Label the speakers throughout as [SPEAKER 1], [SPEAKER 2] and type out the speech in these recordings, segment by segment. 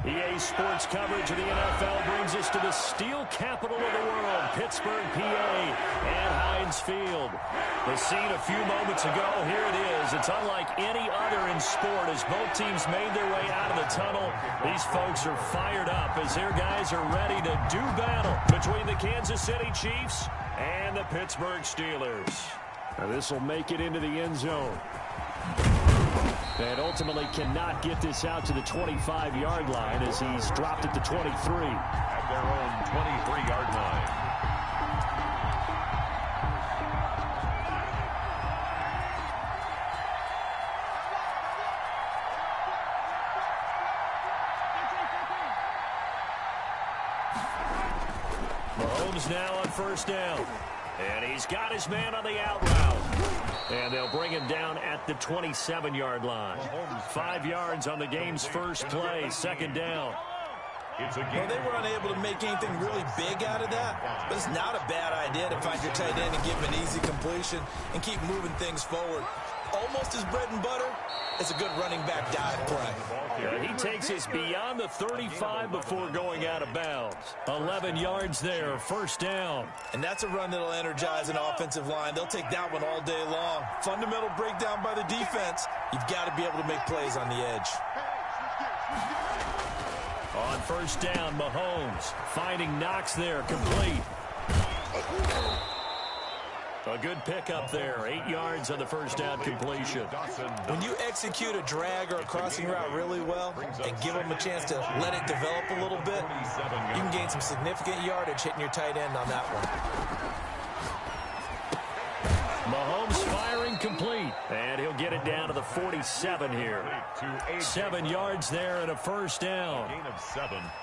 [SPEAKER 1] EA Sports coverage of the NFL brings us to the steel capital of the world, Pittsburgh, PA, and Heinz Field. The scene a few moments ago, here it is. It's unlike any other in sport as both teams made their way out of the tunnel. These folks are fired up as their guys are ready to do battle between the Kansas City Chiefs and the Pittsburgh Steelers. Now this will make it into the end zone. And ultimately cannot get this out to the 25-yard line as he's dropped at the 23.
[SPEAKER 2] At their own 23-yard line.
[SPEAKER 1] Mahomes now on first down. And he's got his man on the out route. And they'll bring him down at the 27-yard line. 5 yards on the game's first play, second down.
[SPEAKER 3] Well, they were unable to make anything really big out of that, but it's not a bad idea to find your tight end and give him an easy completion and keep moving things forward. Almost his bread and butter. It's a good running back dive play.
[SPEAKER 1] Yeah, he takes us beyond the 35 before going out of bounds. 11 yards there, first down.
[SPEAKER 3] And that's a run that'll energize an offensive line. They'll take that one all day long. Fundamental breakdown by the defense. You've got to be able to make plays on the edge.
[SPEAKER 1] On first down, Mahomes finding Knox there, complete. A good pickup there, 8 yards on the first down completion.
[SPEAKER 3] When you execute a drag or a crossing route really well and give them a chance to let it develop a little bit, you can gain some significant yardage hitting your tight end on that one.
[SPEAKER 1] Mahomes firing complete, and he'll get it down to the 47 here. 7 yards there and a first down.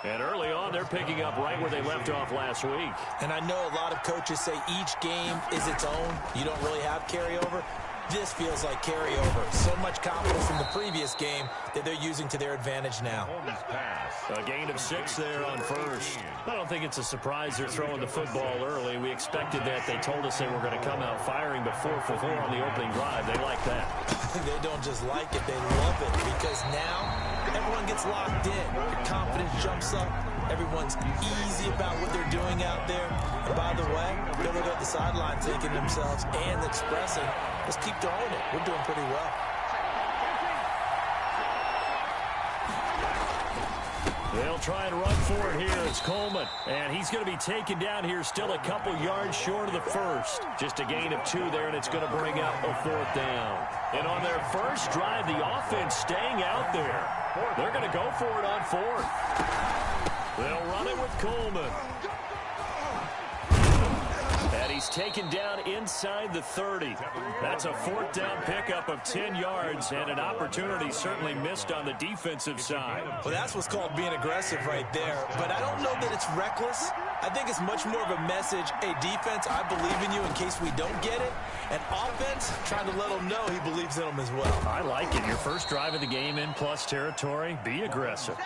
[SPEAKER 1] And early on, they're picking up right where they left off last week.
[SPEAKER 3] And I know a lot of coaches say each game is its own. You don't really have carryover. This feels like carryover. So much confidence from the previous game that they're using to their advantage now.
[SPEAKER 1] A gain of 6 there on first. I don't think it's a surprise they're throwing the football early. We expected that. They told us they were going to come out firing before 4 on the opening drive. They like that.
[SPEAKER 3] They don't just like it, they love it, because now everyone gets locked in. Your confidence jumps up. Everyone's easy about what they're doing out there. And by the way, they're looking at the sideline thinking themselves and expressing, let's keep throwing it. We're doing pretty well.
[SPEAKER 1] They'll try and run for it here. It's Coleman. And he's going to be taken down here still a couple yards short of the first. Just a gain of 2 there, and it's going to bring up a 4th down. And on their first drive, the offense staying out there. They're going to go for it on 4th. They'll run it with Coleman. And he's taken down inside the 30. That's a 4th down pickup of 10 yards and an opportunity certainly missed on the defensive side.
[SPEAKER 3] Well, that's what's called being aggressive right there. But I don't know that it's reckless. I think it's much more of a message, hey, defense, I believe in you in case we don't get it. And offense, trying to let them know he believes in them as well.
[SPEAKER 1] I like it. Your first drive of the game in plus territory, be aggressive.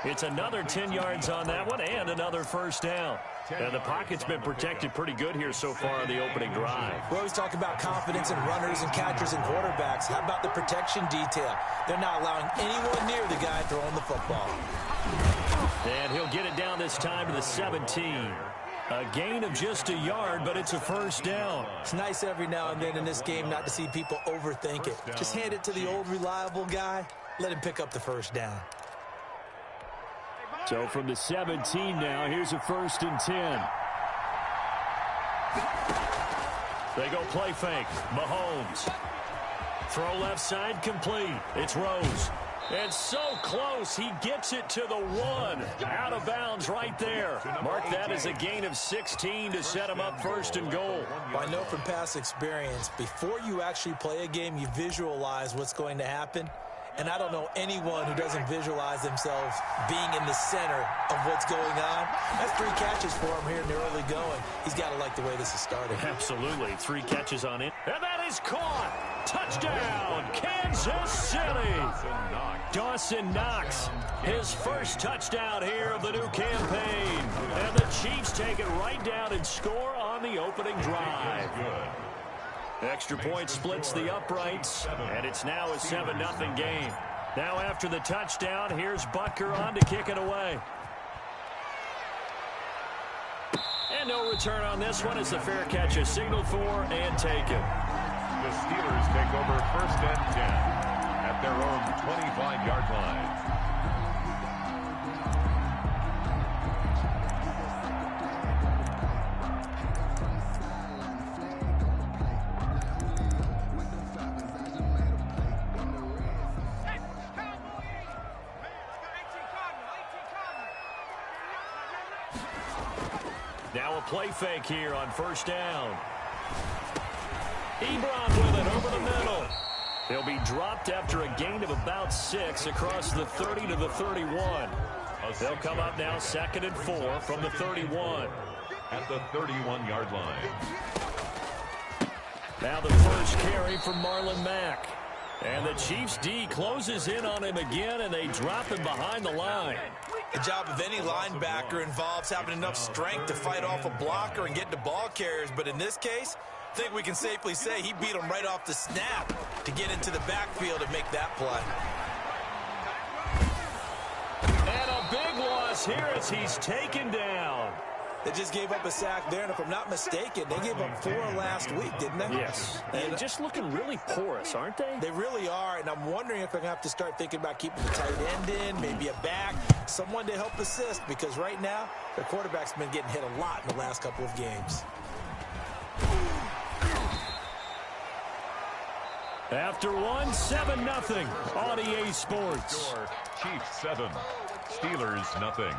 [SPEAKER 1] It's another 10 yards on that one and another first down. And the pocket's been protected pretty good here so far on the opening drive.
[SPEAKER 3] We always talk about confidence in runners and catchers and quarterbacks. How about the protection detail? They're not allowing anyone near the guy throwing the football.
[SPEAKER 1] And he'll get it down this time to the 17. A gain of just a yard, but it's a first down.
[SPEAKER 3] It's nice every now and then in this game not to see people overthink it. Just hand it to the old reliable guy. Let him pick up the first down.
[SPEAKER 1] So from the 17 now, here's a 1st and 10. They go play fake. Mahomes. Throw left side complete. It's Rose. And so close, he gets it to the 1. Out of bounds right there. Mark that as a gain of 16 to set him up 1st and goal.
[SPEAKER 3] Well, I know from past experience, before you actually play a game, you visualize what's going to happen. And I don't know anyone who doesn't visualize themselves being in the center of what's going on. That's 3 catches for him here in the early going. He's got to like the way this is starting.
[SPEAKER 1] Absolutely. 3 catches on it. And that is caught. Touchdown, Kansas City. Dawson Knox, his first touchdown here of the new campaign. And the Chiefs take it right down and score on the opening drive. Extra point splits the uprights, and it's now a 7-0 game. Now after the touchdown, here's Butker on to kick it away. And no return on this one as the fair catch is signaled for and taken.
[SPEAKER 2] The Steelers take over 1st and 10 at their own 25-yard line.
[SPEAKER 1] Now a play fake here on 1st down. Ebron with it over the middle. He'll be dropped after a gain of about 6 across the 30 to the 31. They'll come up now 2nd and 4 from the 31.
[SPEAKER 2] At the 31-yard line.
[SPEAKER 1] Now the first carry for Marlon Mack. And the Chiefs D closes in on him again, and they drop him behind the line.
[SPEAKER 3] The job of any linebacker involves having enough strength to fight off a blocker and get to ball carriers. But in this case, I think we can safely say he beat him right off the snap to get into the backfield and make that play.
[SPEAKER 1] And a big loss here as he's taken down.
[SPEAKER 3] They just gave up a sack there, and if I'm not mistaken, they gave up 4 last week, didn't they?
[SPEAKER 1] Yes. And just looking really porous, aren't they?
[SPEAKER 3] They really are, and I'm wondering if they're going to have to start thinking about keeping the tight end in, maybe a back, someone to help assist, because right now, their quarterback's been getting hit a lot in the last couple of games.
[SPEAKER 1] After one, 7-0 on EA Sports.
[SPEAKER 2] Chiefs 7, Steelers nothing.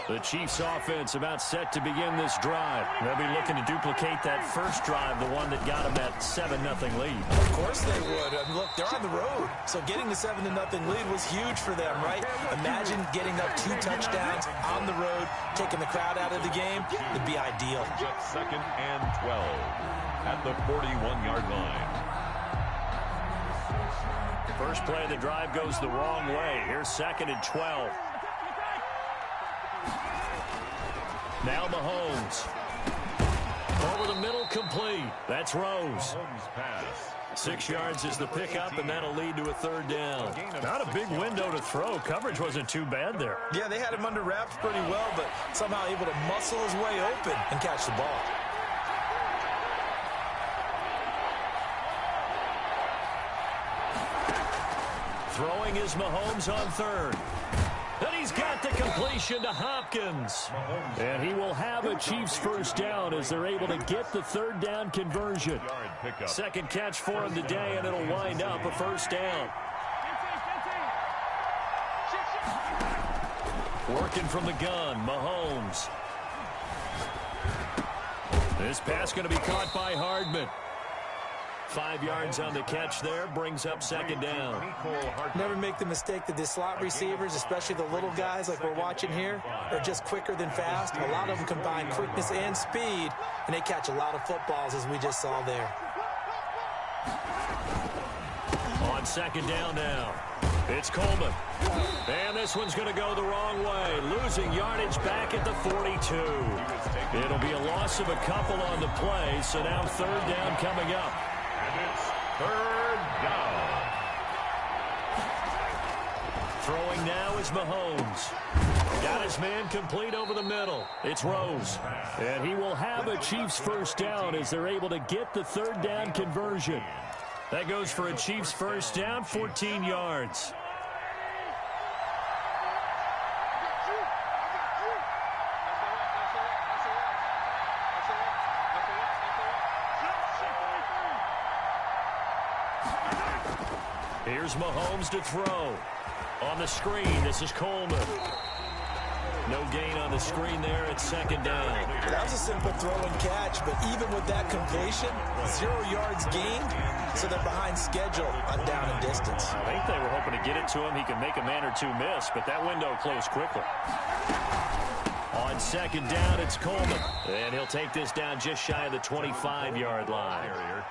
[SPEAKER 1] The Chiefs offense about set to begin this drive. They'll be looking to duplicate that first drive, the one that got them that 7-0 lead.
[SPEAKER 3] Of course they would. I mean, look, they're on the road. So getting the 7-0 lead was huge for them, right? Imagine getting up 2 touchdowns on the road, taking the crowd out of the game. It'd be ideal.
[SPEAKER 2] Just 2nd and 12 at the 41-yard line.
[SPEAKER 1] First play of the drive goes the wrong way. Here's 2nd and 12. Now Mahomes. Over the middle, complete. That's Rose. 6 yards is the pickup, and that'll lead to a 3rd down. Not a big window to throw. Coverage wasn't too bad there.
[SPEAKER 3] Yeah, they had him under wraps pretty well, but somehow able to muscle his way open and catch the ball.
[SPEAKER 1] Throwing is Mahomes on 3rd. And he's got the completion to Hopkins. And he will have a Chiefs 1st down as they're able to get the 3rd down conversion. 2nd catch for him today, and it'll wind up a 1st down. Working from the gun, Mahomes. This pass going to be caught by Hardman. 5 yards on the catch there, brings up 2nd down.
[SPEAKER 3] Never make the mistake that the slot receivers, especially the little guys like we're watching here, are just quicker than fast. A lot of them combine quickness and speed, and they catch a lot of footballs, as we just saw there.
[SPEAKER 1] On 2nd down now, it's Coleman. And this one's going to go the wrong way, losing yardage back at the 42. It'll be a loss of a couple on the play, so now 3rd down coming up.
[SPEAKER 2] And it's 3rd down.
[SPEAKER 1] Throwing now is Mahomes. Got his man complete over the middle. It's Rose. And he will have a Chiefs 1st down as they're able to get the 3rd down conversion. That goes for a Chiefs 1st down, 14 yards. Here's Mahomes to throw. On the screen, this is Coleman. No gain on the screen there at 2nd down.
[SPEAKER 3] That was a simple throw and catch, but even with that completion, 0 yards gained, so they're behind schedule on down and distance.
[SPEAKER 1] I think they were hoping to get it to him. He can make a man or two miss, but that window closed quickly. On 2nd down, it's Coleman. And he'll take this down just shy of the 25-yard line.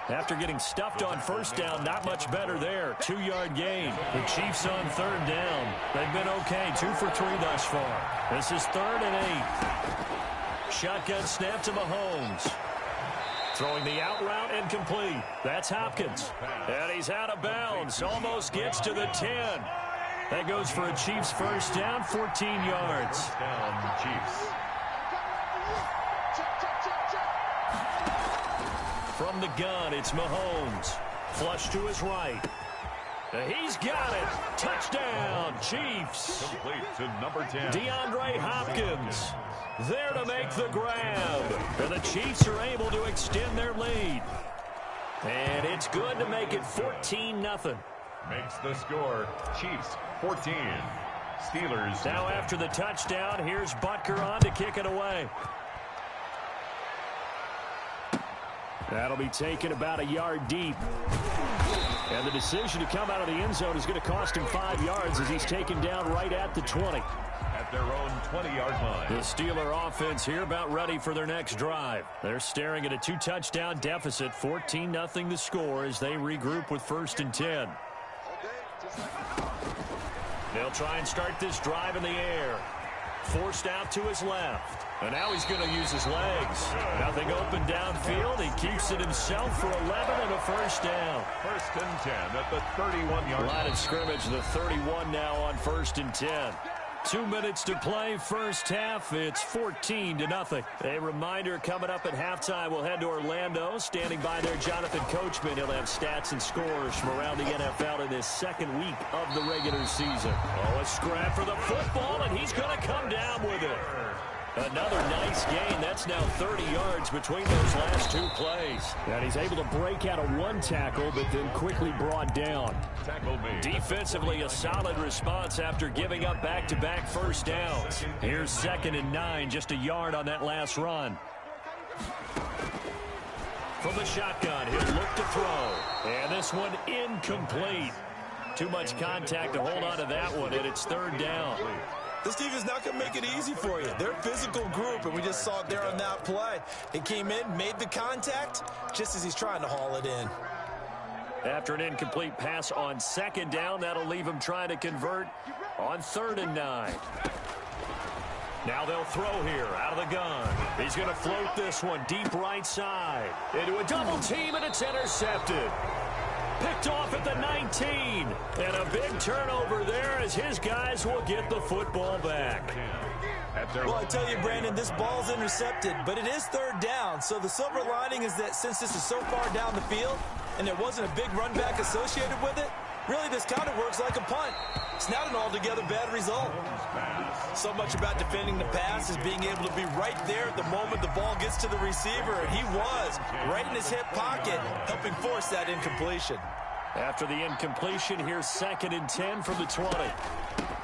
[SPEAKER 1] After getting stuffed on 1st down, not much better there. 2-yard gain. The Chiefs on 3rd down. They've been okay, 2 for 3 thus far. This is 3rd and 8. Shotgun snap to Mahomes. Throwing the out route and complete. That's Hopkins. And he's out of bounds. Almost gets to the 10. That goes for a Chiefs first down, 14 yards.
[SPEAKER 2] First down, Chiefs.
[SPEAKER 1] From the gun, it's Mahomes. Flush to his right. He's got it. Touchdown, Chiefs.
[SPEAKER 2] Complete to number 10.
[SPEAKER 1] DeAndre Hopkins there to make the grab. And the Chiefs are able to extend their lead. And it's good to make it 14-0.
[SPEAKER 2] Makes the score Chiefs 14. Steelers.
[SPEAKER 1] Now after the touchdown, here's Butker on to kick it away. That'll be taken about a yard deep. And the decision to come out of the end zone is going to cost him 5 yards as he's taken down right at the 20.
[SPEAKER 2] At their own 20-yard line.
[SPEAKER 1] The Steeler offense here about ready for their next drive. They're staring at a 2-touchdown deficit, 14-0 the score as they regroup with 1st and 10. They'll try and start this drive in the air. Forced out to his left. And now he's going to use his legs. Nothing open downfield. He keeps it himself for 11 and a first down.
[SPEAKER 2] 1st and 10 at the 31-yard line.
[SPEAKER 1] Line of scrimmage, the 31 now on 1st and 10. 2 minutes to play, first half. It's 14-0. A reminder coming up at halftime. We'll head to Orlando. Standing by there, Jonathan Coachman. He'll have stats and scores from around the NFL in this second week of the regular season. Oh, a scrap for the football, and he's going to come down with it. Another nice gain. That's now 30 yards between those last 2 plays. And he's able to break out of 1 tackle, but then quickly brought down.
[SPEAKER 2] Tackle made.
[SPEAKER 1] Defensively, a solid response after giving up back-to-back first downs. Here's 2nd and 9, just a yard on that last run. From the shotgun, he'll look to throw. And this one incomplete. Too much contact to hold on to that one, and it's 3rd down.
[SPEAKER 3] This team is not going to make it easy for you. They're a physical group, and we just saw it there on that play. He came in, made the contact, just as he's trying to haul it in.
[SPEAKER 1] After an incomplete pass on 2nd down, that'll leave him trying to convert on 3rd and 9. Now they'll throw here out of the gun. He's going to float this one deep right side. Into a double team, and it's intercepted. Picked off at the 19. And a big turnover there as his guys will get the football back.
[SPEAKER 3] Well, I tell you, Brandon, this ball's intercepted, but it is 3rd down. So the silver lining is that since this is so far down the field and there wasn't a big run back associated with it, really this kind of works like a punt. It's not an altogether bad result. So much about defending the pass is being able to be right there at the moment the ball gets to the receiver, and he was right in his hip pocket, helping force that incompletion.
[SPEAKER 1] After the incompletion, here's 2nd and 10 from the 20.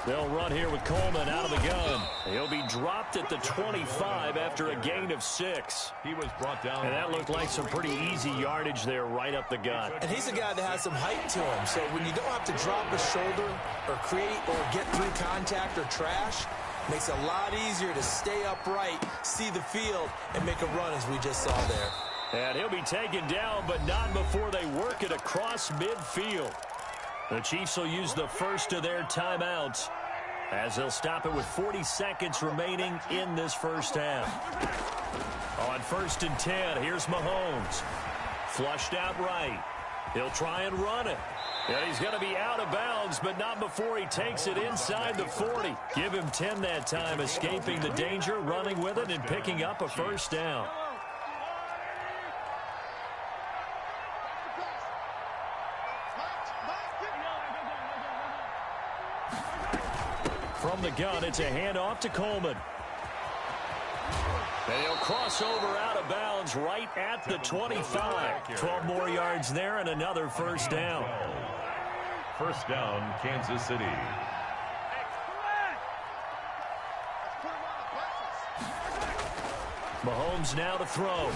[SPEAKER 1] They'll run here with Coleman out of the gun. He'll be dropped at the 25 after a gain of 6.
[SPEAKER 2] He was brought down.
[SPEAKER 1] And that looked like some pretty easy yardage there right up the gut.
[SPEAKER 3] And he's a guy that has some height to him, so when you don't have to drop a shoulder or create or get through contact or trash, it makes it a lot easier to stay upright, see the field, and make a run as we just saw there.
[SPEAKER 1] And he'll be taken down, but not before they work it across midfield. The Chiefs will use the first of their timeouts as they'll stop it with 40 seconds remaining in this first half. On 1st and 10, here's Mahomes. Flushed out right. He'll try and run it. And he's going to be out of bounds, but not before he takes it inside the 40. Give him 10 that time, escaping the danger, running with it, and picking up a first down. From the gun, it's a handoff to Coleman. And he'll cross over out of bounds right at the 25. 12 more yards there and another first down.
[SPEAKER 2] First down, Kansas City.
[SPEAKER 1] Mahomes now to throw.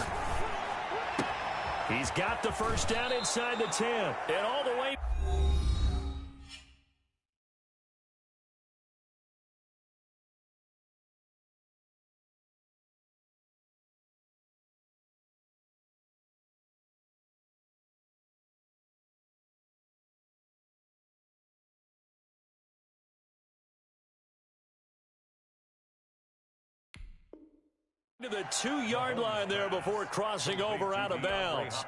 [SPEAKER 1] He's got the first down inside the 10. And all the way To the 2-yard line there before crossing over out of bounds.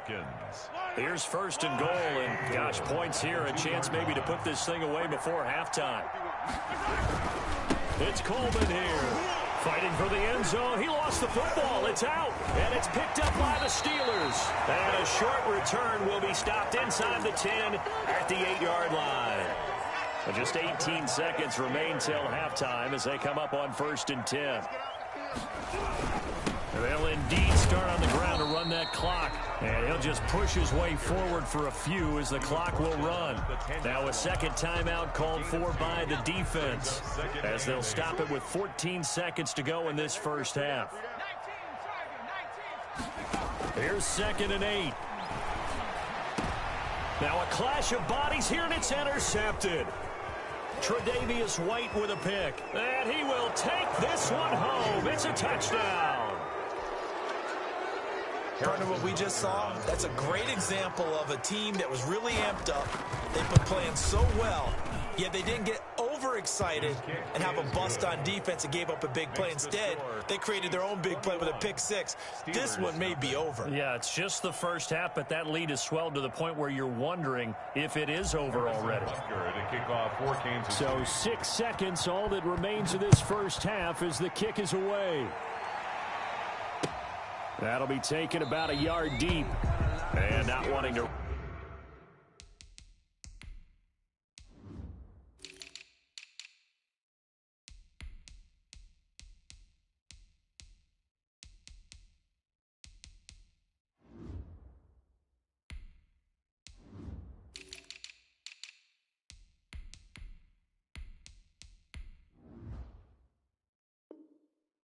[SPEAKER 1] Here's first and goal, and gosh, points here, a chance maybe to put this thing away before halftime. It's Coleman here, fighting for the end zone. He lost the football. It's out, and it's picked up by the Steelers. And a short return will be stopped inside the 10 at the 8-yard line. And just 18 seconds remain till halftime as they come up on first and 10. They'll indeed start on the ground to run that clock. And he'll just push his way forward for a few as the clock will run. Now a second timeout called for by the defense as they'll stop it with 14 seconds to go in this first half. Here's second and 8. Now a clash of bodies here, and it's intercepted. Tre'Davious White with a pick. And he will take this one home. It's a touchdown.
[SPEAKER 3] Partner, what we just saw, that's a great example of a team that was really amped up. They've been playing so well, yet they didn't get overexcited and have a bust on defense and gave up a big play. Instead, they created their own big play with a pick six. This one may be over.
[SPEAKER 1] Yeah, it's just the first half, but that lead has swelled to the point where you're wondering if it is over already. So 6 seconds, all that remains of this first half as the kick is away. That'll be taken about a yard deep. And not wanting to...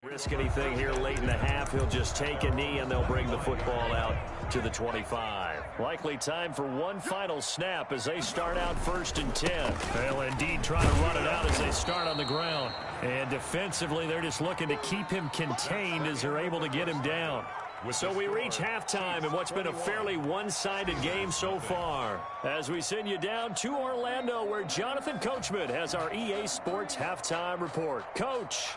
[SPEAKER 1] risk anything here late in the half. He'll just take a knee and they'll bring the football out to the 25. Likely time for one final snap as they start out first and 10. They'll indeed try to run it out as they start on the ground. And defensively, they're just looking to keep him contained as they're able to get him down. So we reach halftime in what's been a fairly one-sided game so far. As we send you down to Orlando, where Jonathan Coachman has our EA Sports halftime report. Coach.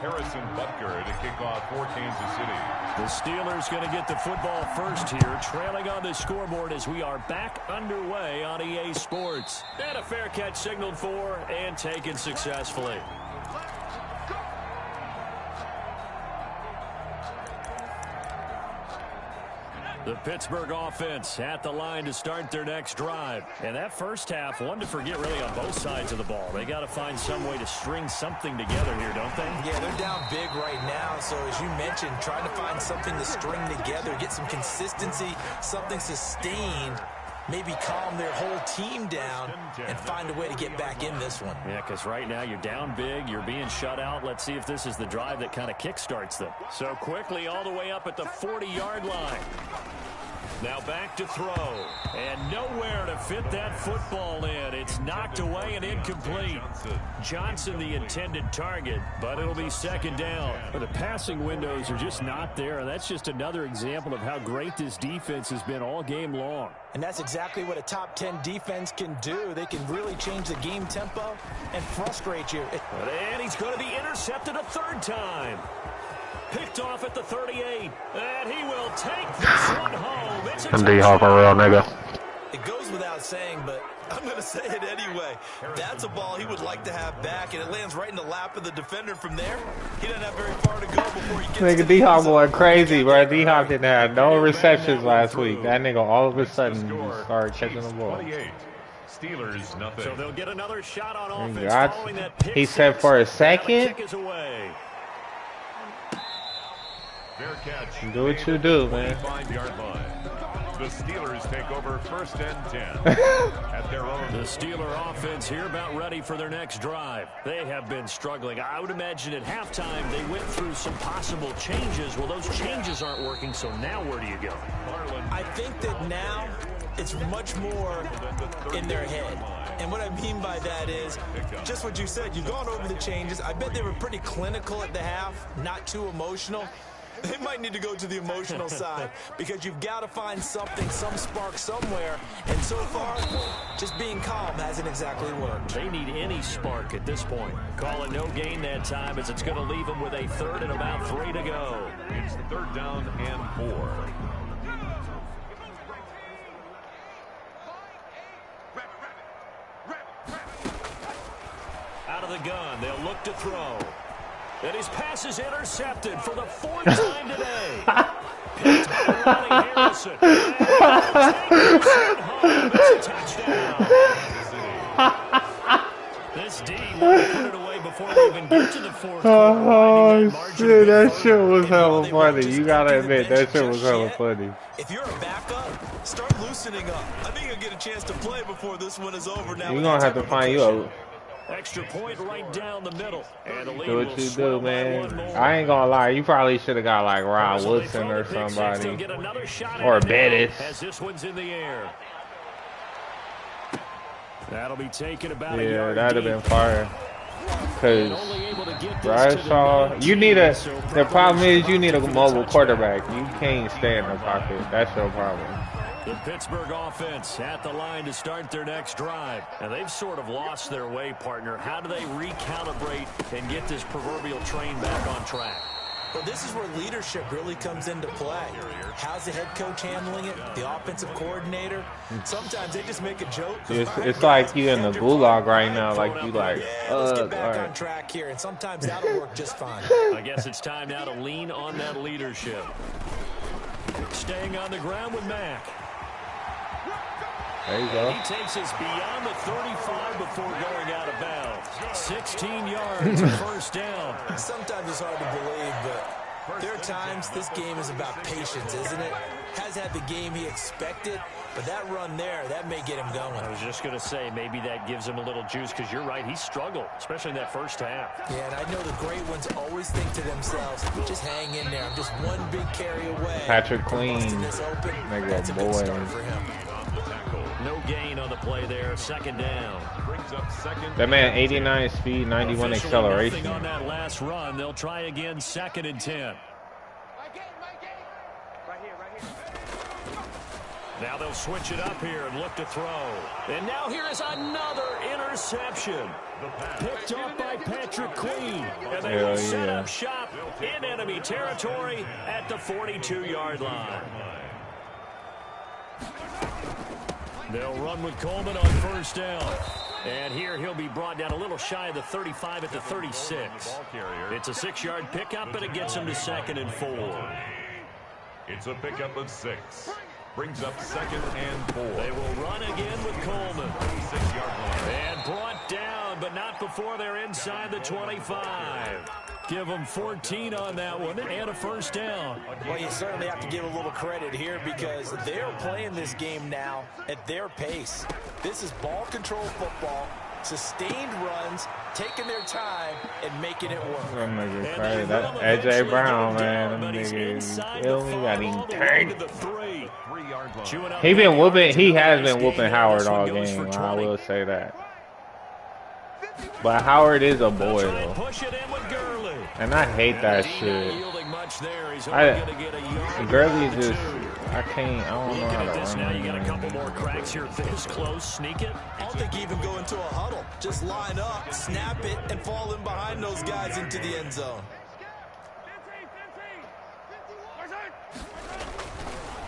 [SPEAKER 2] Harrison Butker to kick off for Kansas City.
[SPEAKER 1] The Steelers going to get the football first here, trailing on the scoreboard as we are back underway on EA Sports. And a fair catch signaled for and taken successfully. The Pittsburgh offense at the line to start their next drive. And that first half, one to forget really on both sides of the ball. They got to find some way to string something together here, don't they?
[SPEAKER 3] Yeah, they're down big right now. So as you mentioned, trying to find something to string together, get some consistency, something sustained, maybe calm their whole team down and find a way to get back in this one.
[SPEAKER 1] Yeah, because right now you're down big, you're being shut out. Let's see if this is the drive that kind of kickstarts them. So quickly all the way up at the 40-yard line. Now back to throw. And nowhere to fit that football in. It's knocked away and incomplete. Johnson the intended target, but it'll be second down. The passing windows are just not there. That's just another example of how great this defense has been all game long.
[SPEAKER 3] And that's exactly what a top 10 defense can do. They can really change the game tempo and frustrate you.
[SPEAKER 1] And he's going to be intercepted a third time. Picked off at the 38, and he will take this one home. It's a
[SPEAKER 4] D-Hawk a real nigga.
[SPEAKER 3] It goes without saying, but I'm going to say it anyway. That's a ball he would like to have back, and it lands right in the lap of the defender from there. He doesn't have very far to go before he gets
[SPEAKER 4] nigga, D-Hawk going crazy, bro. D-Hawk didn't have no receptions last week. That nigga all of a sudden started catching the ball.
[SPEAKER 2] Steelers nothing.
[SPEAKER 1] So they'll get another shot on offense following that pick.
[SPEAKER 4] He said for a second. Do what you do, man.
[SPEAKER 2] The Steelers take over first and 10 at their own.
[SPEAKER 1] The Steeler offense here about ready for their next drive. They have been struggling. I would imagine at halftime they went through some possible changes. Well, those changes aren't working, so now where do you go?
[SPEAKER 3] I think that now it's much more in their head. And what I mean by that is just what you said. You've gone over the changes. I bet they were pretty clinical at the half, not too emotional. They might need to go to the emotional side because you've got to find something, some spark somewhere. And so far, just being calm hasn't exactly worked.
[SPEAKER 1] They need any spark at this point. Call it no gain that time as it's going to leave them with a third and about 3 to go.
[SPEAKER 2] It's 3rd down and 4.
[SPEAKER 1] Out of the gun, they'll look to throw. And his pass is intercepted for the 4th time today. Picked by Ronnie Harrison. It's a touchdown. This D wanted to put it away before they even get to the 4th quarter.
[SPEAKER 4] Oh, shit, that shit was hella funny. You gotta admit, that shit was hella funny.
[SPEAKER 3] If you're a backup, start loosening up. I think you'll get a chance to play before this one is over now.
[SPEAKER 4] You're gonna have to find you a...
[SPEAKER 1] Extra point right down the middle. And the lead
[SPEAKER 4] Do
[SPEAKER 1] will
[SPEAKER 4] what you
[SPEAKER 1] swell
[SPEAKER 4] do,
[SPEAKER 1] by
[SPEAKER 4] man.
[SPEAKER 1] one more.
[SPEAKER 4] I ain't gonna lie. You probably should have got like Rod
[SPEAKER 1] So they
[SPEAKER 4] Woodson
[SPEAKER 1] throw
[SPEAKER 4] or
[SPEAKER 1] the pick six,
[SPEAKER 4] somebody.
[SPEAKER 1] they'll get another shot
[SPEAKER 4] Or
[SPEAKER 1] at it now
[SPEAKER 4] Bettis.
[SPEAKER 1] as this one's in the air. That'll be taken about a
[SPEAKER 4] Yeah,
[SPEAKER 1] yard
[SPEAKER 4] that'd have
[SPEAKER 1] deep.
[SPEAKER 4] been fire.
[SPEAKER 1] And
[SPEAKER 4] Cause
[SPEAKER 1] only able to get this to
[SPEAKER 4] Bradshaw,
[SPEAKER 1] the
[SPEAKER 4] you need a.
[SPEAKER 1] 19, so
[SPEAKER 4] The
[SPEAKER 1] probably
[SPEAKER 4] problem is you need a
[SPEAKER 1] for the
[SPEAKER 4] mobile
[SPEAKER 1] touchdown.
[SPEAKER 4] quarterback. You can't stay in the pocket. That's your problem.
[SPEAKER 1] The Pittsburgh offense at the line to start their next drive. And they've sort of lost their way, partner. How do they recalibrate and get this proverbial train back on track?
[SPEAKER 3] Well, this is where leadership really comes into play. How's the head coach handling it? The offensive coordinator? Sometimes they just make a joke.
[SPEAKER 4] It's like you in the gulag right now. Like you like,
[SPEAKER 3] Yeah, let's get back on
[SPEAKER 4] alright.
[SPEAKER 3] track here, and sometimes that'll work just fine.
[SPEAKER 1] I guess it's time now to lean on that leadership. Staying on the ground with Mack.
[SPEAKER 4] There you go.
[SPEAKER 1] He takes us beyond the 35 before going out of bounds. 16 yards, a first down.
[SPEAKER 3] Sometimes it's hard to believe, but there are times this game is about patience, isn't it? Has had the game he expected, but that run there, that may get him going.
[SPEAKER 1] I was just going to say, maybe that gives him a little juice, because you're right, he struggled, especially in that first half.
[SPEAKER 3] Yeah, and I know the great ones always think to themselves, just hang in there. I'm just one big carry away.
[SPEAKER 4] Patrick
[SPEAKER 3] from
[SPEAKER 4] Queen,
[SPEAKER 3] busting this open.
[SPEAKER 4] nigga,
[SPEAKER 3] That's a
[SPEAKER 4] boy.
[SPEAKER 3] big start for him.
[SPEAKER 1] No gain on the play there, 2nd down.
[SPEAKER 2] Brings up 2nd.
[SPEAKER 4] That man, 89 speed, 91
[SPEAKER 1] Officially
[SPEAKER 4] acceleration.
[SPEAKER 1] nothing on that last run. They'll try again, 2nd and 10. Now they'll switch it up here and look to throw. And now here is another interception. Picked up by Patrick Queen. And they will set up shop in enemy territory at the 42-yard line. They'll run with Coleman on first down. And here he'll be brought down a little shy of the 35 at the 36. It's a 6-yard pickup, and it gets him to 2nd and 4.
[SPEAKER 2] It's a pickup of 6. Brings up 2nd and 4.
[SPEAKER 1] They will run again with Coleman.
[SPEAKER 2] 6-yard line.
[SPEAKER 1] And brought down, but not before they're inside the 25. Give them 14 on that one and a first down.
[SPEAKER 3] Well, you certainly have to give a little credit here because they're playing this game now at their pace. This is ball control football, sustained runs, taking their time, and making it work.
[SPEAKER 4] That nigga crazy. That AJ Brown, man, them niggas, got him turned.
[SPEAKER 2] 3-yard line.
[SPEAKER 4] He been whooping. He has been whooping Howard all game. I will say that. But Howard is a boy though,
[SPEAKER 1] Push it in with Gurley.
[SPEAKER 4] and I hate that shit. Gurley just, I can't. I don't know how to run.
[SPEAKER 1] Now you got a couple more cracks here. This close, sneak it.
[SPEAKER 3] I don't think you even go into a huddle. Just line up, snap it, and fall in behind those guys into the end zone.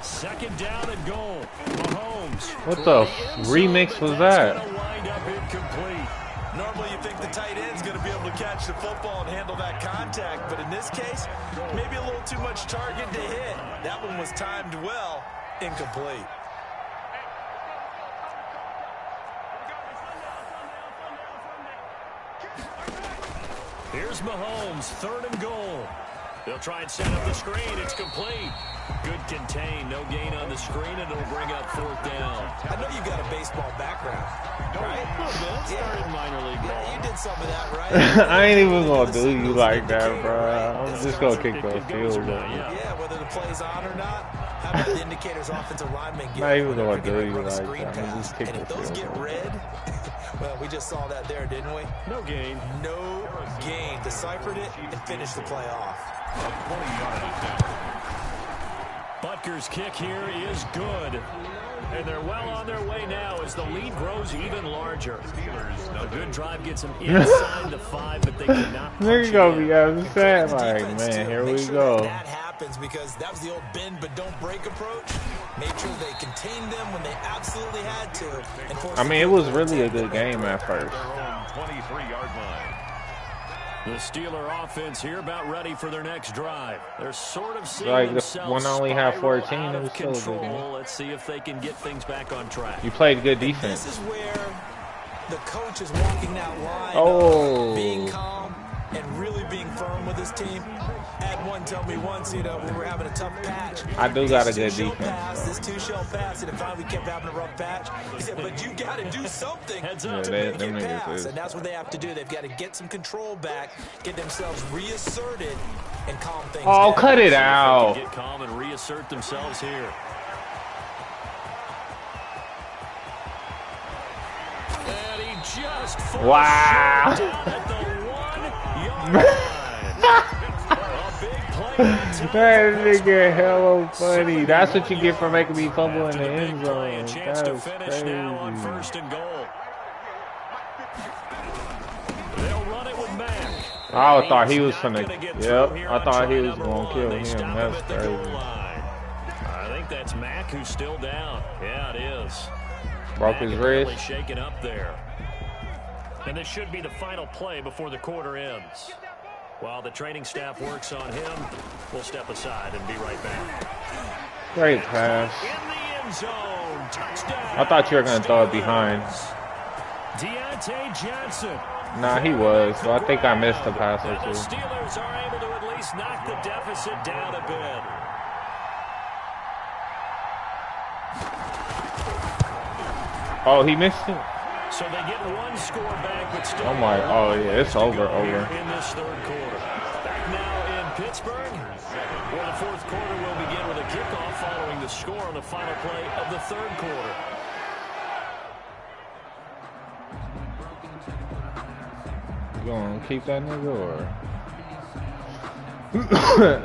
[SPEAKER 1] 2nd down and goal. Mahomes.
[SPEAKER 4] What the remix was that?
[SPEAKER 1] Wind up incomplete.
[SPEAKER 3] Normally you think the tight end's going to be able to catch the football and handle that contact, but in this case, maybe a little too much target to hit. That one was timed well, incomplete.
[SPEAKER 1] Here's Mahomes, 3rd and goal. They'll try and set up the screen. It's complete. Good contain. No gain on the screen, and it'll bring up 4th down.
[SPEAKER 3] I know you got a baseball background, right?
[SPEAKER 1] Started minor league ball.
[SPEAKER 3] Yeah, you did some of that, right?
[SPEAKER 4] I ain't even gonna do you like that, bro. I'm just gonna kick the field goal.
[SPEAKER 3] Yeah, whether the play's on or not. How about the indicators offensive linemen get?
[SPEAKER 4] Not even gonna
[SPEAKER 3] if they're
[SPEAKER 4] do you
[SPEAKER 3] run a
[SPEAKER 4] like
[SPEAKER 3] screen
[SPEAKER 4] that. I'm
[SPEAKER 3] pass?
[SPEAKER 4] just kick
[SPEAKER 3] And
[SPEAKER 4] the
[SPEAKER 3] if those
[SPEAKER 4] field
[SPEAKER 3] get
[SPEAKER 4] goal.
[SPEAKER 3] red, well, we just saw that there, didn't we?
[SPEAKER 1] No gain.
[SPEAKER 3] No gain. Deciphered it and finished the play off.
[SPEAKER 2] 20-yard attempt.
[SPEAKER 1] Butker's kick here is good. And they're well on their way now as the lead grows even larger. A good drive gets them inside the 5, but they cannot.
[SPEAKER 4] They're gonna be upset. Like, man, here we go.
[SPEAKER 3] That happens because that was the old bend but don't break approach. Made sure they contained them when they absolutely had to.
[SPEAKER 4] I mean, it was really a good game at first.
[SPEAKER 2] Their own 23-yard line.
[SPEAKER 1] The Steeler offense here about ready for their next drive. They're sort of seeing
[SPEAKER 4] Like,
[SPEAKER 1] themselves
[SPEAKER 4] when I only have 14,
[SPEAKER 1] out
[SPEAKER 4] it
[SPEAKER 1] of
[SPEAKER 4] was still a good
[SPEAKER 1] control.
[SPEAKER 4] game.
[SPEAKER 1] Let's see if they can get things back on track.
[SPEAKER 4] You played good defense.
[SPEAKER 3] This is where the coach is walking that line
[SPEAKER 4] Oh.
[SPEAKER 3] of being calm and really being firm with his team. Had one tell me once, you know, we were having a tough patch.
[SPEAKER 4] I do got a
[SPEAKER 3] This
[SPEAKER 4] good
[SPEAKER 3] two-shell
[SPEAKER 4] defense.
[SPEAKER 3] pass, this two-shell pass, and if finally we kept having a rough patch, he said, but you got to do something
[SPEAKER 1] Heads
[SPEAKER 3] to
[SPEAKER 1] up.
[SPEAKER 3] make
[SPEAKER 4] them
[SPEAKER 3] it
[SPEAKER 4] niggas
[SPEAKER 3] pass.
[SPEAKER 4] is-
[SPEAKER 3] And that's what they have to do. They've got to get some control back, get themselves reasserted, and calm things
[SPEAKER 4] Oh,
[SPEAKER 3] down.
[SPEAKER 4] cut it
[SPEAKER 1] They
[SPEAKER 4] out.
[SPEAKER 1] can get calm and reassert themselves here. And he just falls
[SPEAKER 4] Wow.
[SPEAKER 1] short down at the 1-yard line. A big play that time.
[SPEAKER 4] That nigga hella funny. That's what you get for making me fumble in
[SPEAKER 1] After
[SPEAKER 4] the
[SPEAKER 1] the big
[SPEAKER 4] end
[SPEAKER 1] play, a
[SPEAKER 4] zone.
[SPEAKER 1] chance to
[SPEAKER 4] That's
[SPEAKER 1] finish now on
[SPEAKER 4] crazy.
[SPEAKER 1] 1st and goal. They'll run it with Mack.
[SPEAKER 4] I thought he was
[SPEAKER 1] He's
[SPEAKER 4] finna.
[SPEAKER 1] not gonna get
[SPEAKER 4] Yep,
[SPEAKER 1] through here
[SPEAKER 4] I
[SPEAKER 1] on
[SPEAKER 4] thought
[SPEAKER 1] try
[SPEAKER 4] he was
[SPEAKER 1] number
[SPEAKER 4] gonna
[SPEAKER 1] one.
[SPEAKER 4] kill
[SPEAKER 1] They
[SPEAKER 4] him.
[SPEAKER 1] stop him
[SPEAKER 4] That's
[SPEAKER 1] at the goal
[SPEAKER 4] crazy.
[SPEAKER 1] line. I think that's Mack who's still down. Yeah, it is.
[SPEAKER 4] Broke
[SPEAKER 1] Mack
[SPEAKER 4] his
[SPEAKER 1] apparently
[SPEAKER 4] wrist.
[SPEAKER 1] shaken up there. And this should be the final play before the quarter ends. While the training staff works on him, we'll step aside and be right back.
[SPEAKER 4] Great pass.
[SPEAKER 1] In the end zone, touchdown.
[SPEAKER 4] I thought you were gonna throw it behind.
[SPEAKER 1] Deontay Johnson.
[SPEAKER 4] Nah, he was. So I think I missed a pass or
[SPEAKER 1] And the
[SPEAKER 4] two.
[SPEAKER 1] Steelers are able to at least knock the deficit down a bit.
[SPEAKER 4] Oh, he missed it.
[SPEAKER 1] So they get one score back, but still.
[SPEAKER 4] Oh my. Oh yeah, it's over. Over.
[SPEAKER 1] In this third quarter. Back now in Pittsburgh, where the fourth quarter will begin with a kickoff following the score on the final play of the third quarter.
[SPEAKER 4] You gonna keep that nigga or?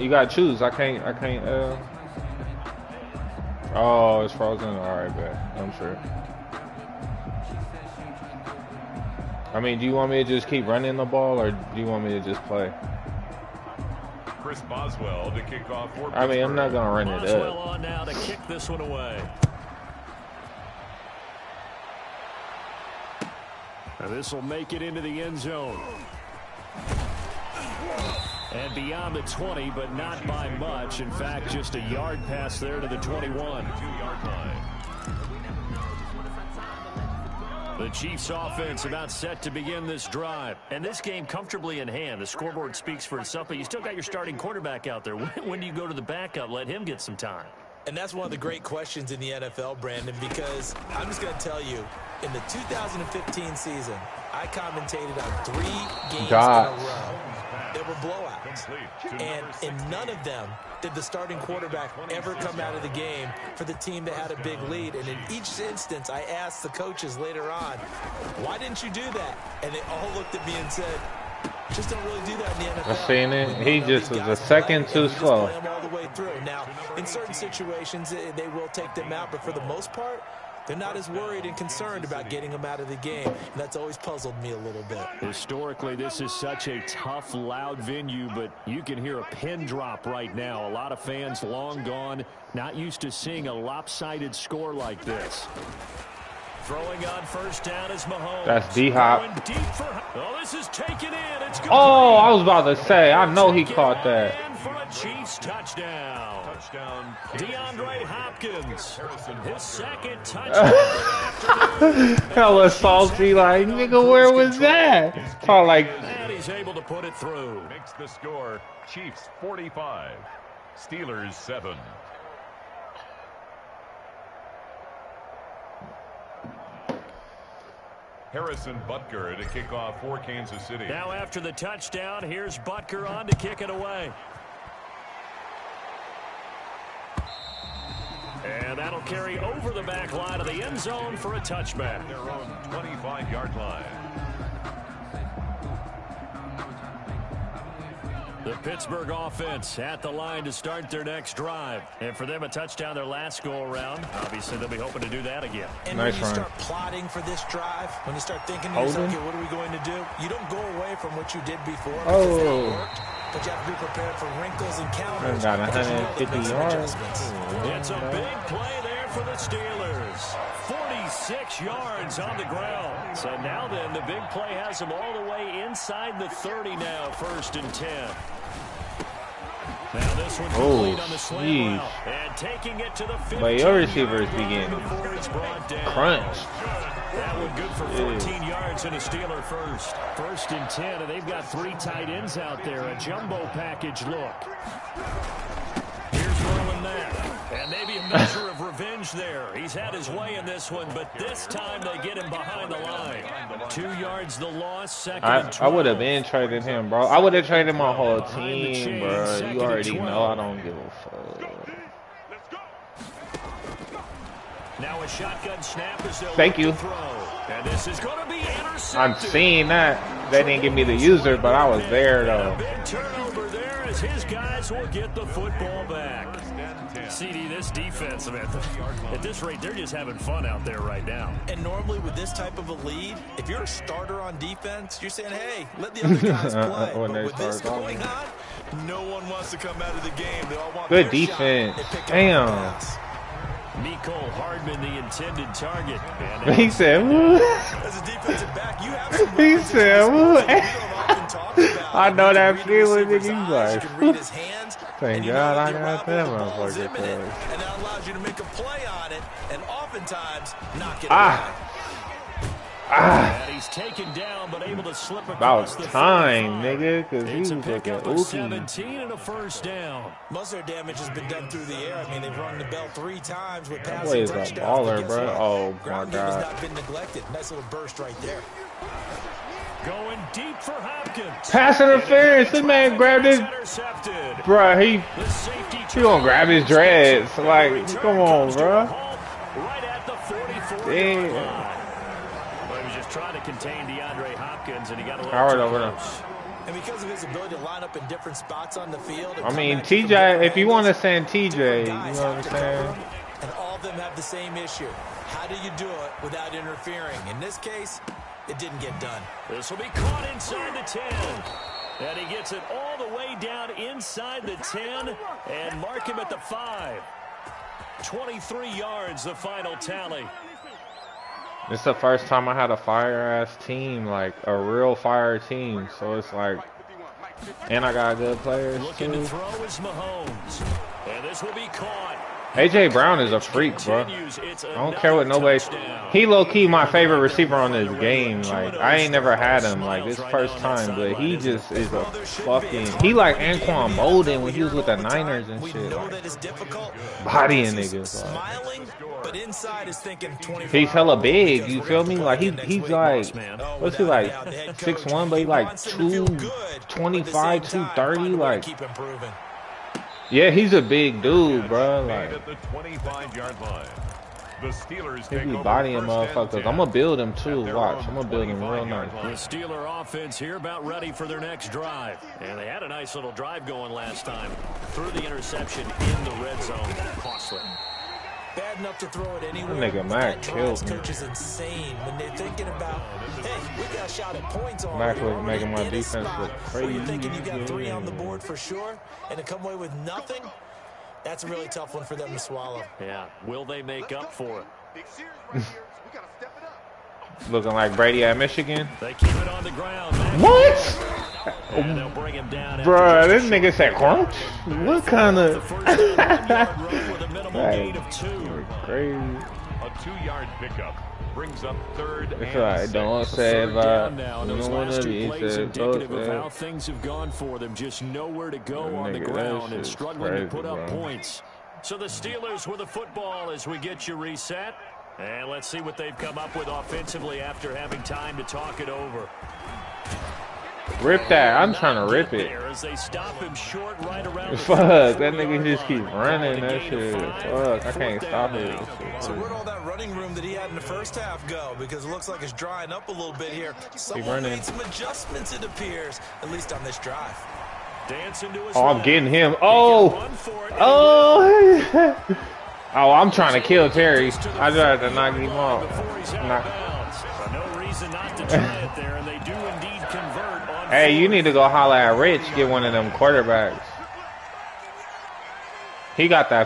[SPEAKER 4] You gotta choose. I can't. Oh, it's frozen. All right, bet. I'm sure. I mean, do you want me to just keep running the ball, or do you want me to just play?
[SPEAKER 2] Chris Boswell to kick off for
[SPEAKER 4] I mean, I'm not gonna run it
[SPEAKER 1] Boswell
[SPEAKER 4] up.
[SPEAKER 1] on now to kick this one away. And this will make it into the end zone. And beyond the 20, but not by much. In fact, just a yard pass there to the 21.
[SPEAKER 2] 2-yard line.
[SPEAKER 1] The Chiefs offense about set to begin this drive. And this game comfortably in hand. The scoreboard speaks for itself, but you still got your starting quarterback out there. When do you go to the backup? Let him get some time.
[SPEAKER 3] And that's one of the great questions in the NFL, Brandon, because I'm just going to tell you, in the 2015 season, I commentated on 3 games in a row. They were blowouts. And in none of them did the starting quarterback ever come out of the game for the team that had a big lead. And in each instance, I asked the coaches later on, why didn't you do that? And they all looked at me and said, just don't really do that in the NFL.
[SPEAKER 4] I seen it. He just was a second too slow.
[SPEAKER 3] Play them all the way through. Now, in certain situations, they will take them out, but for the most part, they're not as worried and concerned about getting them out of the game. And that's always puzzled me a little bit.
[SPEAKER 1] Historically, this is such a tough, loud venue, but you can hear a pin drop right now. A lot of fans long gone, not used to seeing a lopsided score like this. Throwing on first down is Mahomes.
[SPEAKER 4] That's D-Hop.
[SPEAKER 1] Going deep for, oh, this is taken in. It's
[SPEAKER 4] Oh, I was about to say. I know he caught that.
[SPEAKER 1] And for a Chiefs touchdown. DeAndre Hopkins. His second touchdown.
[SPEAKER 4] Hella salty, like, nigga, where was that? Oh, like,
[SPEAKER 1] And he's able to put it through.
[SPEAKER 2] Makes the score Chiefs 45, Steelers 7. Harrison Butker to kick off for Kansas City.
[SPEAKER 1] Now after the touchdown, here's Butker on to kick it away. And that'll carry over the back line of the end zone for a touchback.
[SPEAKER 2] Their own 25-yard line.
[SPEAKER 1] The Pittsburgh offense at the line to start their next drive. And for them, a touchdown their last go-around. Obviously, they'll be hoping to do that again.
[SPEAKER 3] And
[SPEAKER 4] nice
[SPEAKER 3] when you
[SPEAKER 4] run.
[SPEAKER 3] start plotting for this drive, when you start thinking to yourself, okay, what are we going to do? You don't go away from what you did before because it worked. But you have to be prepared for wrinkles and counters.
[SPEAKER 4] Got 150 yards.
[SPEAKER 1] It's a big play there for the Steelers. 46 yards on the ground. So now then, the big play has them all the way inside the 30 now, 1st and 10. Now this one's complete on the slant route. And taking it to the 15.
[SPEAKER 4] But your receivers begin crunch.
[SPEAKER 1] That one good for 14 yards and a Steeler first. 1st and 10, and they've got 3 tight ends out there. A jumbo package look. Here's rolling that. And maybe a measure of revenge there. He's had his way in this one, but this time they get him behind the line. 2 yards the loss, 2nd and 12.
[SPEAKER 4] I would have been trading him, bro. I would have traded my whole team, bro. You already know I don't give a fuck.
[SPEAKER 1] Now a shotgun snap as they'll
[SPEAKER 4] Thank you.
[SPEAKER 1] throw. And this is going to be intercepted.
[SPEAKER 4] I'm seeing that. They didn't give me the user, but I was there, though.
[SPEAKER 1] A big turnover there as his guys will get the football back. CD, this defense, man, at this rate, they're just having fun out there right now.
[SPEAKER 3] And normally with this type of a lead, if you're a starter on defense, you're saying, hey, let the other guys play. But with this going on, no one wants to come out of the game. They all want
[SPEAKER 4] good defense. Damn.
[SPEAKER 1] Nicole Hardman, the intended target.
[SPEAKER 4] He said, woo.
[SPEAKER 3] As a defensive back, you have some
[SPEAKER 4] He said, woo. I know that
[SPEAKER 3] read
[SPEAKER 4] feeling.
[SPEAKER 3] receiver's
[SPEAKER 4] He's
[SPEAKER 3] eyes,
[SPEAKER 4] like,
[SPEAKER 3] you can read his hands,
[SPEAKER 4] thank
[SPEAKER 3] and you
[SPEAKER 4] God
[SPEAKER 3] know
[SPEAKER 4] I
[SPEAKER 3] that
[SPEAKER 4] got
[SPEAKER 3] you're
[SPEAKER 4] that
[SPEAKER 3] robbing the ball's
[SPEAKER 4] motherfucker.
[SPEAKER 3] imminent, and that allows you to make a play on it, and oftentimes knock it
[SPEAKER 1] And he's taken down, but able to slip across
[SPEAKER 4] about
[SPEAKER 1] the
[SPEAKER 4] time,
[SPEAKER 1] 35.
[SPEAKER 4] nigga, because he
[SPEAKER 1] It's
[SPEAKER 4] was
[SPEAKER 1] a
[SPEAKER 4] looking
[SPEAKER 1] pickup of
[SPEAKER 4] ooky.
[SPEAKER 1] 17 and a 1st down.
[SPEAKER 3] Most of their damage has been done through the air. I mean, they've rung the bell 3 times with
[SPEAKER 4] That boy
[SPEAKER 3] passing
[SPEAKER 4] is a
[SPEAKER 3] touchdowns.
[SPEAKER 4] baller,
[SPEAKER 3] But
[SPEAKER 4] bro.
[SPEAKER 3] guess what?
[SPEAKER 4] Oh, my
[SPEAKER 3] Ground game has
[SPEAKER 4] God.
[SPEAKER 3] not been neglected. Nice little burst right there.
[SPEAKER 1] Going deep for Hopkins.
[SPEAKER 4] Pass interference. This man grabbed his,
[SPEAKER 1] Intercepted.
[SPEAKER 4] bro. He gonna grab his dreads. Like, come on, bro.
[SPEAKER 1] Right at the 44.
[SPEAKER 4] Damn.
[SPEAKER 1] Well, he was just trying to contain DeAndre Hopkins, and he got a little
[SPEAKER 4] Howard
[SPEAKER 1] too
[SPEAKER 4] over there.
[SPEAKER 1] close.
[SPEAKER 3] And because of his ability to line up in different spots on the field.
[SPEAKER 4] I mean, TJ, if you want to send TJ, you know what I'm saying?
[SPEAKER 3] And all of them have the same issue. How do you do it without interfering? In this case, it didn't get done.
[SPEAKER 1] This will be caught inside the 10. And he gets it all the way down inside the 10 and mark him at the 5. 23 yards, the final tally.
[SPEAKER 4] It's the first time I had a fire-ass team, like a real fire team. So it's like, and I got good players
[SPEAKER 1] Looking
[SPEAKER 4] too.
[SPEAKER 1] to throw is Mahomes. And this will be caught.
[SPEAKER 4] AJ Brown is a freak, bro. I don't care what nobody. He low-key my favorite receiver on this game. Like, I ain't never had him like this first time, but he just is a fucking. He like Anquan Bolden when he was with the Niners and
[SPEAKER 3] We
[SPEAKER 4] shit.
[SPEAKER 3] know
[SPEAKER 4] Like,
[SPEAKER 3] that it's difficult.
[SPEAKER 4] bodying niggas. Like.
[SPEAKER 3] Smiling, but inside is thinking 24
[SPEAKER 4] He's hella
[SPEAKER 3] hours
[SPEAKER 4] big,
[SPEAKER 3] because
[SPEAKER 4] you
[SPEAKER 3] we're
[SPEAKER 4] feel
[SPEAKER 3] gonna
[SPEAKER 4] me?
[SPEAKER 3] play
[SPEAKER 4] Like
[SPEAKER 3] again next
[SPEAKER 4] he's
[SPEAKER 3] week.
[SPEAKER 4] like,
[SPEAKER 3] Oh,
[SPEAKER 4] what's he
[SPEAKER 3] without
[SPEAKER 4] like,
[SPEAKER 3] doubt, the head
[SPEAKER 4] 6'1", but
[SPEAKER 3] he
[SPEAKER 4] he like
[SPEAKER 3] wants them to feel good,
[SPEAKER 4] 225,
[SPEAKER 3] but at the same time,
[SPEAKER 4] 230,
[SPEAKER 3] find a way to
[SPEAKER 4] like,
[SPEAKER 3] keep improving.
[SPEAKER 4] yeah, he's a big dude, bro.
[SPEAKER 2] Made
[SPEAKER 4] Like,
[SPEAKER 2] at the 25-yard line. The Steelers
[SPEAKER 4] he
[SPEAKER 2] take
[SPEAKER 4] be
[SPEAKER 2] over
[SPEAKER 4] bodying
[SPEAKER 2] 1st and
[SPEAKER 4] motherfuckers.
[SPEAKER 2] 10
[SPEAKER 4] I'm gonna build him too.
[SPEAKER 2] at their
[SPEAKER 4] Watch,
[SPEAKER 2] own
[SPEAKER 4] I'm gonna build him real
[SPEAKER 2] 25-yard
[SPEAKER 4] nice.
[SPEAKER 1] The Steeler offense here about ready for their next drive. And they had a nice little drive going last time. Threw the interception in the red zone. Costly.
[SPEAKER 3] Bad enough to throw it anywhere.
[SPEAKER 4] That nigga Mac
[SPEAKER 3] That
[SPEAKER 4] killed
[SPEAKER 3] drives
[SPEAKER 4] me.
[SPEAKER 3] coach is insane when they're thinking about, hey, we got a shot at points already.
[SPEAKER 4] Mac was making my
[SPEAKER 3] In a
[SPEAKER 4] defense
[SPEAKER 3] spot
[SPEAKER 4] look
[SPEAKER 3] where
[SPEAKER 4] crazy.
[SPEAKER 3] you're thinking you got 3 on the board for sure, and to come away with nothing, that's a really tough one for them to swallow.
[SPEAKER 1] Yeah. Will they make up for it?
[SPEAKER 4] Looking like Brady at Michigan.
[SPEAKER 1] They keep it on the ground.
[SPEAKER 4] What?
[SPEAKER 1] And they'll bring him down.
[SPEAKER 4] Bruh, this nigga said crunch? What kind
[SPEAKER 1] The
[SPEAKER 4] of...
[SPEAKER 1] first down, 1-yard run with a minimal gain of 2.
[SPEAKER 4] Crazy.
[SPEAKER 2] A 2-yard pickup brings up 3rd
[SPEAKER 4] It's
[SPEAKER 2] and
[SPEAKER 4] like,
[SPEAKER 2] 6.
[SPEAKER 4] don't say
[SPEAKER 1] Third
[SPEAKER 4] about...
[SPEAKER 1] down now, and
[SPEAKER 4] You
[SPEAKER 1] those
[SPEAKER 4] know what
[SPEAKER 1] last
[SPEAKER 4] I
[SPEAKER 1] 2
[SPEAKER 4] mean?
[SPEAKER 1] plays
[SPEAKER 4] He
[SPEAKER 1] indicative
[SPEAKER 4] said,
[SPEAKER 1] of how things have gone for them. Just nowhere to go on the
[SPEAKER 4] Nigga, that
[SPEAKER 1] ground and
[SPEAKER 4] shit's
[SPEAKER 1] struggling
[SPEAKER 4] crazy,
[SPEAKER 1] to put up
[SPEAKER 4] bro.
[SPEAKER 1] points. So the Steelers with the football as we get you reset. And let's see what they've come up with offensively after having time to talk it over.
[SPEAKER 4] Rip that. I'm trying to rip it.
[SPEAKER 1] As they stop him short right around the
[SPEAKER 4] Fuck, that
[SPEAKER 1] 44-yard
[SPEAKER 4] nigga just keep
[SPEAKER 1] line.
[SPEAKER 4] running that
[SPEAKER 1] Gain of
[SPEAKER 4] shit.
[SPEAKER 1] 5.
[SPEAKER 4] Fuck, I can't
[SPEAKER 1] 4th
[SPEAKER 4] stop
[SPEAKER 1] down
[SPEAKER 4] it.
[SPEAKER 1] now.
[SPEAKER 4] That
[SPEAKER 3] So
[SPEAKER 4] shit
[SPEAKER 3] where'd all that running room that he had in the first half go? Because it looks like it's drying up a little bit here. Someone
[SPEAKER 4] running.
[SPEAKER 3] made some adjustments, it appears, at least on this drive.
[SPEAKER 1] Dancing to his
[SPEAKER 4] Oh, I'm
[SPEAKER 1] left.
[SPEAKER 4] getting him.
[SPEAKER 1] He
[SPEAKER 4] Oh.
[SPEAKER 1] can run for it, and
[SPEAKER 4] Oh. Oh, I'm trying to kill Terry. I just had to knock him off.
[SPEAKER 1] before he's out of
[SPEAKER 4] Knock.
[SPEAKER 1] bounds. So no reason not to try it there, and they do indeed convert on
[SPEAKER 4] Hey, you
[SPEAKER 1] fourth.
[SPEAKER 4] need to go holler at Rich, get one of them quarterbacks. He got them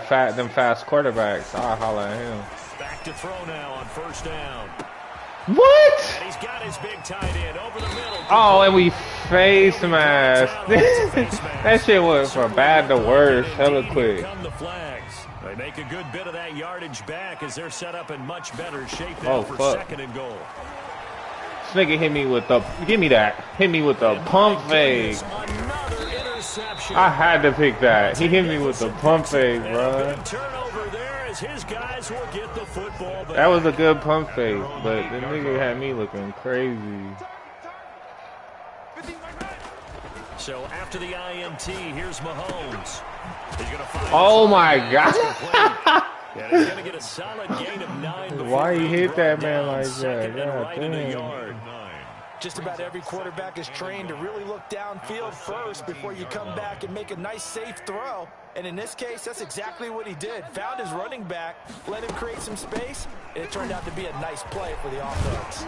[SPEAKER 4] fast quarterbacks. I'll holler at him.
[SPEAKER 1] Back to throw now on first down.
[SPEAKER 4] What?
[SPEAKER 1] And he's got his big tight end over the middle.
[SPEAKER 4] Oh, and we face mask. That shit went from bad to worse hella quick.
[SPEAKER 1] Come the flags. They make a good bit of that yardage back as they're set up in much better shape now for
[SPEAKER 4] fuck.
[SPEAKER 1] second and goal.
[SPEAKER 4] This nigga hit me with the, give me that. Hit me with the pump fake.
[SPEAKER 1] Another interception.
[SPEAKER 4] I had to pick that. He hit me with the pump fake, bro.
[SPEAKER 1] Big turnover there as his guys will get the football back.
[SPEAKER 4] That was a good pump fake, but the nigga had me looking crazy.
[SPEAKER 1] So after the INT, here's Mahomes. He's gonna find
[SPEAKER 4] Oh my god.
[SPEAKER 1] and he's gonna get a solid gain of 9.
[SPEAKER 4] Why he hit that man like
[SPEAKER 1] Second
[SPEAKER 4] that?
[SPEAKER 1] and
[SPEAKER 4] God
[SPEAKER 1] right in the
[SPEAKER 4] damn.
[SPEAKER 1] yard.
[SPEAKER 3] Just about every quarterback is trained to really look downfield first before you come back and make a nice, safe throw. And in this case, that's exactly what he did. Found his running back, let him create some space, and it turned out to be a nice play for the offense.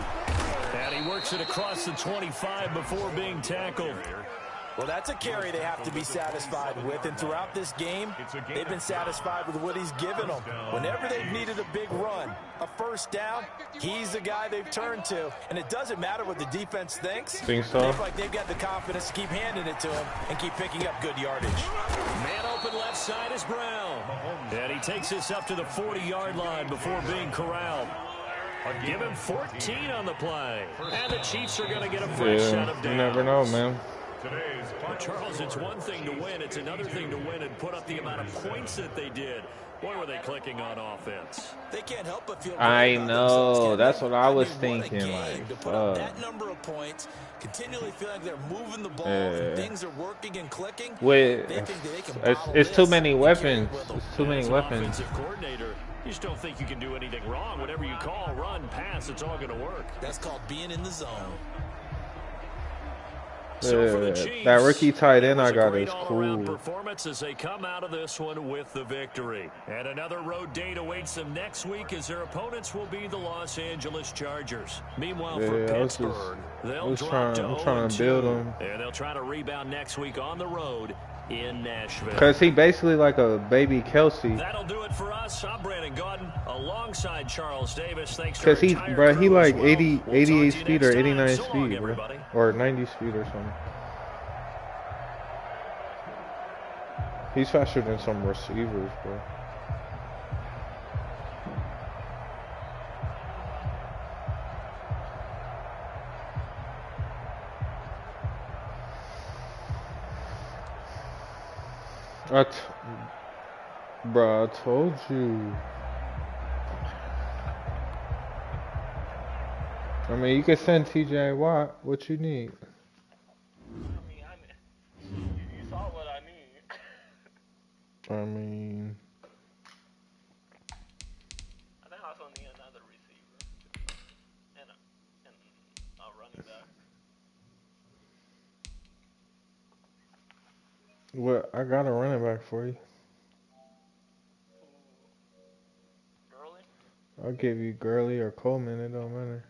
[SPEAKER 1] And he works it across the 25 before being tackled.
[SPEAKER 3] Well, that's a carry they have to be satisfied with, and throughout this game, they've been satisfied with what he's given them. Whenever they've needed a big run, a first down, he's the guy they've turned to. And it doesn't matter what the defense thinks.
[SPEAKER 4] Think so?
[SPEAKER 3] They feel like they've got the confidence to keep handing it to him and keep picking up good yardage.
[SPEAKER 1] Man open left side is Brown. And he takes this up to the 40-yard line before being corralled. Give him 14 on the play. And the Chiefs are going to get a fresh set of
[SPEAKER 4] Yeah,
[SPEAKER 1] downs.
[SPEAKER 4] you never know, man.
[SPEAKER 1] Well, Charles, it's one thing to win. It's another thing to win and put up the amount of points that they did. Boy, were they clicking on offense.
[SPEAKER 3] They can't help but feel
[SPEAKER 4] I
[SPEAKER 3] good about
[SPEAKER 4] know.
[SPEAKER 3] themselves,
[SPEAKER 4] That's what I was
[SPEAKER 3] what a
[SPEAKER 4] thinking.
[SPEAKER 3] game
[SPEAKER 4] Like,
[SPEAKER 3] to put up
[SPEAKER 4] fuck.
[SPEAKER 3] that number of points, continually feeling like they're moving the ball, and things are working and clicking.
[SPEAKER 4] With,
[SPEAKER 3] They think that they can
[SPEAKER 4] it's
[SPEAKER 3] bottle
[SPEAKER 4] too
[SPEAKER 3] this
[SPEAKER 4] many
[SPEAKER 3] and carry it
[SPEAKER 4] weapons.
[SPEAKER 3] with them.
[SPEAKER 4] It's too many
[SPEAKER 1] As an
[SPEAKER 4] weapons.
[SPEAKER 1] offensive coordinator, you just don't think you can do anything wrong. Whatever you call, run, pass, it's all going to work.
[SPEAKER 3] That's called being in the zone.
[SPEAKER 1] So for the Chiefs,
[SPEAKER 4] That rookie tight end
[SPEAKER 1] it was
[SPEAKER 4] I got
[SPEAKER 1] a great
[SPEAKER 4] is
[SPEAKER 1] all-around
[SPEAKER 4] cool.
[SPEAKER 1] performance as they come out of this one with the victory. And another road date awaits them next week as their opponents will be the Los Angeles Chargers. Meanwhile, for
[SPEAKER 4] Yeah,
[SPEAKER 1] Pittsburgh, they'll drop
[SPEAKER 4] I'm
[SPEAKER 1] to
[SPEAKER 4] trying to
[SPEAKER 1] 0-2,
[SPEAKER 4] build him.
[SPEAKER 1] and they'll try to rebound next week on the road in Nashville.
[SPEAKER 4] Cause he basically like a baby Kelsey.
[SPEAKER 1] That'll do it for us. I'm Brandon Gordon alongside Charles Davis. Thanks to
[SPEAKER 4] Cause
[SPEAKER 1] our
[SPEAKER 4] he,
[SPEAKER 1] entire
[SPEAKER 4] bro, he
[SPEAKER 1] crew as
[SPEAKER 4] like
[SPEAKER 1] well.
[SPEAKER 4] 80,
[SPEAKER 1] We'll talk to
[SPEAKER 4] 88
[SPEAKER 1] you
[SPEAKER 4] speed
[SPEAKER 1] next
[SPEAKER 4] or
[SPEAKER 1] time.
[SPEAKER 4] 89
[SPEAKER 1] So long,
[SPEAKER 4] speed, bro.
[SPEAKER 1] everybody.
[SPEAKER 4] Or 90 speed or something. He's faster than some receivers, bro. Bro, I told you. I mean, you can send TJ Watt. What you need?
[SPEAKER 5] You saw what I need.
[SPEAKER 4] I mean,
[SPEAKER 5] I think I also need another receiver and a running back.
[SPEAKER 4] what? I got a running back for you.
[SPEAKER 5] Early.
[SPEAKER 4] I'll give you Gurley or Coleman. It don't matter.